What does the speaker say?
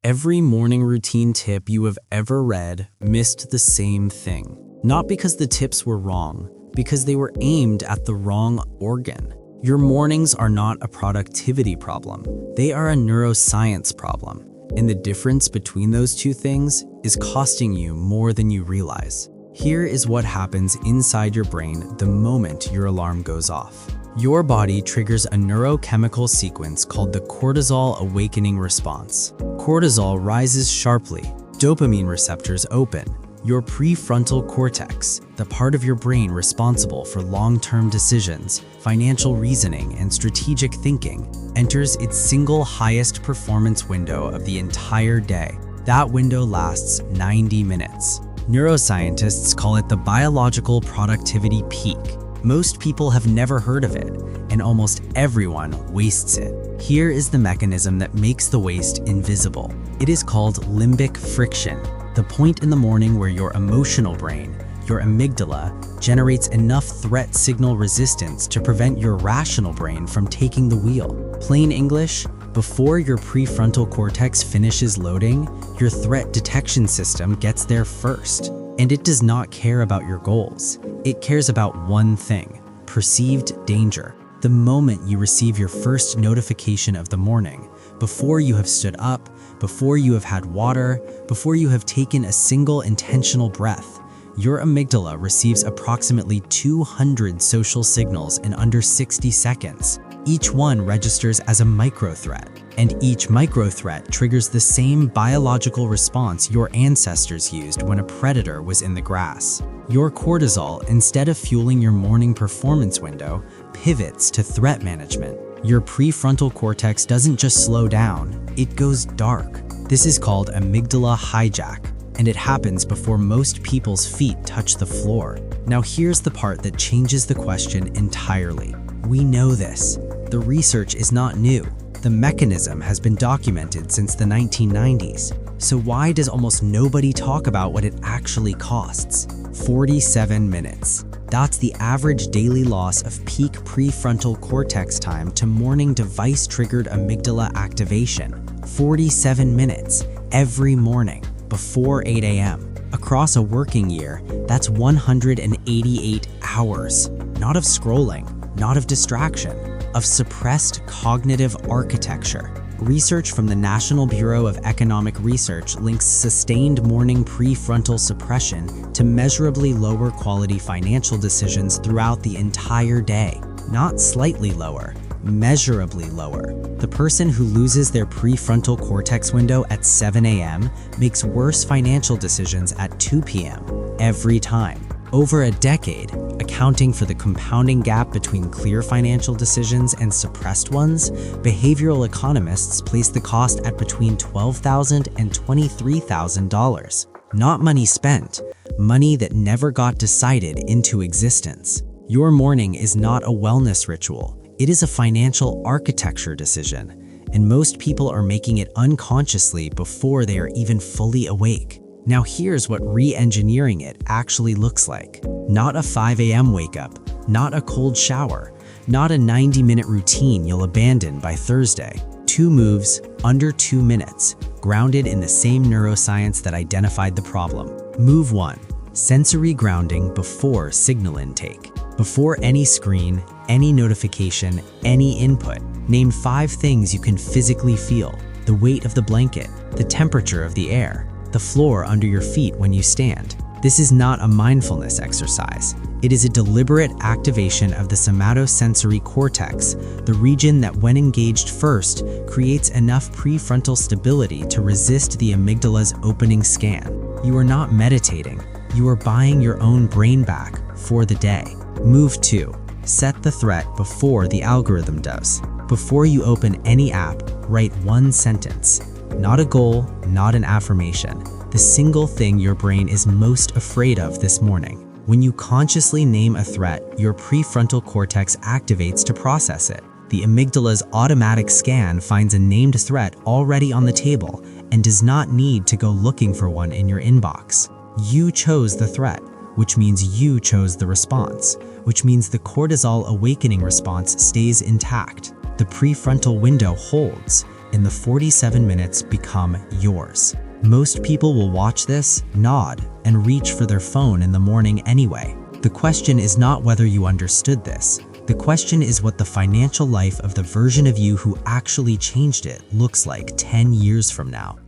Every morning routine tip you have ever read missed the same thing. Not because the tips were wrong, because they were aimed at the wrong organ. Your mornings are not a productivity problem. They are a neuroscience problem. And the difference between those two things is costing you more than you realize. Here is what happens inside your brain the moment your alarm goes off. Your body triggers a neurochemical sequence called the cortisol awakening response. Cortisol rises sharply, dopamine receptors open. Your prefrontal cortex, the part of your brain responsible for long-term decisions, financial reasoning, and strategic thinking, enters its single highest performance window of the entire day. That window lasts 90 minutes. Neuroscientists call it the biological productivity peak. Most people have never heard of it, and almost everyone wastes it. Here is the mechanism that makes the waste invisible. It is called limbic friction, the point in the morning where your emotional brain, your amygdala, generates enough threat signal resistance to prevent your rational brain from taking the wheel. Plain English, before your prefrontal cortex finishes loading, your threat detection system gets there first. And it does not care about your goals. It cares about one thing: perceived danger. The moment you receive your first notification of the morning, before you have stood up, before you have had water, before you have taken a single intentional breath, your amygdala receives approximately 200 social signals in under 60 seconds. Each one registers as a micro-threat, and each micro-threat triggers the same biological response your ancestors used when a predator was in the grass. Your cortisol, instead of fueling your morning performance window, pivots to threat management. Your prefrontal cortex doesn't just slow down, it goes dark. This is called amygdala hijack, and it happens before most people's feet touch the floor. Now here's the part that changes the question entirely. We know this. The research is not new. The mechanism has been documented since the 1990s. So why does almost nobody talk about what it actually costs? 47 minutes. That's the average daily loss of peak prefrontal cortex time to morning device-triggered amygdala activation. 47 minutes every morning before 8 a.m. Across a working year, that's 188 hours. Not of scrolling, not of distraction, of suppressed cognitive architecture. Research from the National Bureau of Economic Research links sustained morning prefrontal suppression to measurably lower quality financial decisions throughout the entire day. Not slightly lower, measurably lower. The person who loses their prefrontal cortex window at 7 a.m. makes worse financial decisions at 2 p.m. every time. Over a decade, accounting for the compounding gap between clear financial decisions and suppressed ones, behavioral economists place the cost at between $12,000 and $23,000. Not money spent, money that never got decided into existence. Your morning is not a wellness ritual. It is a financial architecture decision, and most people are making it unconsciously before they are even fully awake. Now here's what re-engineering it actually looks like. Not a 5 a.m. wake up, not a cold shower, not a 90-minute routine you'll abandon by Thursday. 2 moves, under 2 minutes, grounded in the same neuroscience that identified the problem. Move 1. Sensory grounding before signal intake. Before any screen, any notification, any input, name 5 things you can physically feel: the weight of the blanket, the temperature of the air, the floor under your feet when you stand. This is not a mindfulness exercise. It is a deliberate activation of the somatosensory cortex, the region that, when engaged first, creates enough prefrontal stability to resist the amygdala's opening scan. You are not meditating. You are buying your own brain back for the day. Move 2. Set the threat before the algorithm does. Before you open any app, write 1 sentence. Not a goal, not an affirmation. The single thing your brain is most afraid of this morning. When you consciously name a threat, your prefrontal cortex activates to process it. The amygdala's automatic scan finds a named threat already on the table and does not need to go looking for one in your inbox. You chose the threat, which means you chose the response, which means the cortisol awakening response stays intact. The prefrontal window holds. in the 47 minutes become yours. Most people will watch this, nod, and reach for their phone in the morning anyway. The question is not whether you understood this. The question is what the financial life of the version of you who actually changed it looks like 10 years from now.